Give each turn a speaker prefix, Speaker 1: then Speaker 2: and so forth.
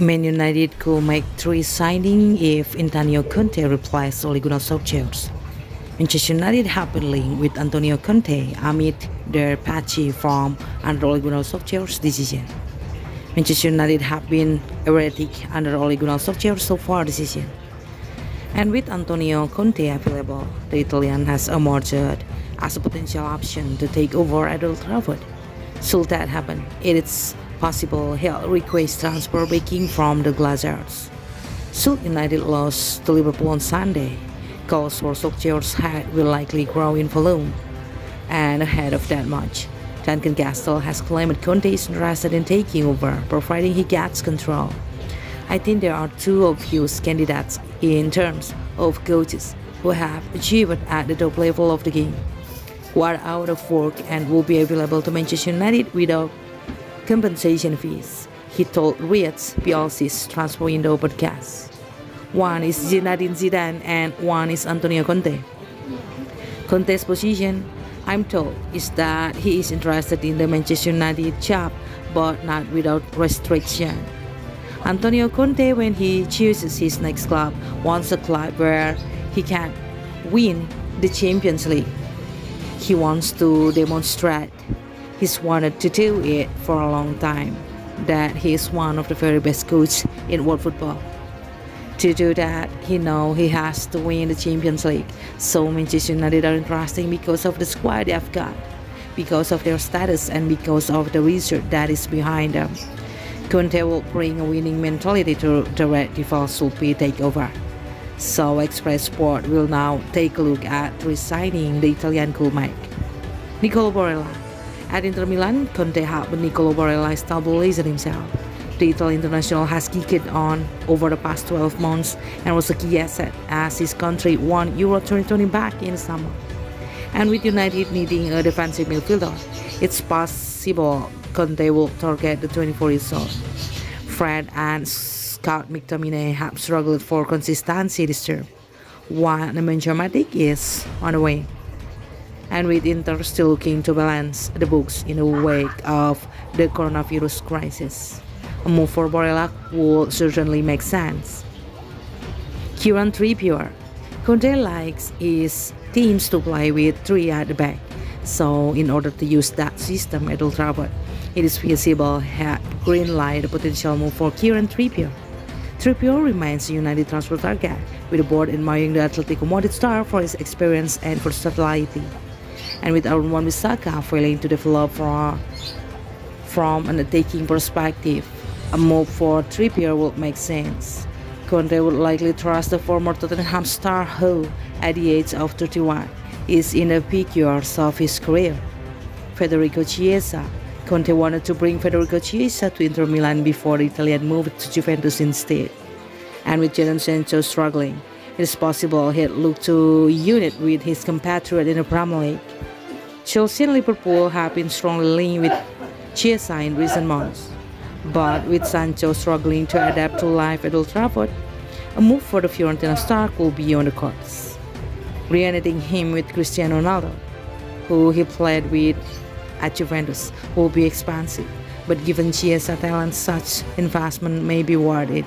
Speaker 1: Man United could make three signings if Antonio Conte replaced Ole Gunnar Solskjaer. Manchester United have been linked with Antonio Conte amid their patchy form under Ole Gunnar Solskjaer's decision. Manchester United have been erratic under Ole Gunnar Solskjaer so far this season. And with Antonio Conte available, the Italian has emerged as a potential option to take over at Old Trafford. Should that happen, it is possible he'll request transfer backing from the Glazers. Should United lose to Liverpool on Sunday, calls for Solskjaer's head will likely grow in volume. And ahead of that match, Duncan Castles has claimed Conte is interested in taking over, providing he gets control. I think there are two obvious candidates in terms of coaches who have achieved at the top level of the game, who are out of work and will be available to Manchester United without compensation fees, he told Riyadh PLC's transfer window podcast. One is Zinedine Zidane and one is Antonio Conte. Conte's position, I'm told, is that he is interested in the Manchester United job, but not without restriction. Antonio Conte, when he chooses his next club, wants a club where he can win the Champions League. He wants to demonstrate, he's wanted to do it for a long time, that he is one of the very best coaches in world football. To do that, he knows he has to win the Champions League. So Manchester United are interesting because of the squad they have got, because of their status and because of the research that is behind them. Conte will bring a winning mentality to the Red Devils should be takeover. So Express Sport will now take a look at resigning the Italian could make. Nicolo Barella. At Inter Milan, Conte helped Nicolo Barella establish himself. The Italian international has kicked on over the past 12 months and was a key asset as his country won Euro 2020 back in the summer. And with United needing a defensive midfielder, it's possible Conte will target the 24-year-old. Fred and Scott McTominay have struggled for consistency this term, while Nemanja Matic is on the way. And with Inter still looking to balance the books in the wake of the coronavirus crisis, a move for Barella would certainly make sense. Kieran Trippier. Conte likes his teams to play with three at the back, so in order to use that system at Old Trafford, it is feasible had green-light a potential move for Kieran Trippier. Trippier remains a United transfer target, with the board admiring the Atletico Madrid star for his experience and versatility. And with Aaron Wan-Bissaka failing to develop from an attacking perspective, a move for Trippier would make sense. Conte would likely trust the former Tottenham star who, at the age of 31, is in the peak years of his career. Federico Chiesa. Conte wanted to bring Federico Chiesa to Inter Milan before the Italian moved to Juventus instead. And with Jadon Sancho struggling, it is possible he'd look to unite with his compatriot in the Premier League. Chelsea and Liverpool have been strongly linked with Chiesa in recent months. But with Sancho struggling to adapt to life at Old Trafford, a move for the Fiorentina star could be on the cards. Reuniting him with Cristiano Ronaldo, who he played with at Juventus, will be expensive, but given Chiesa talent, such investment may be worth it.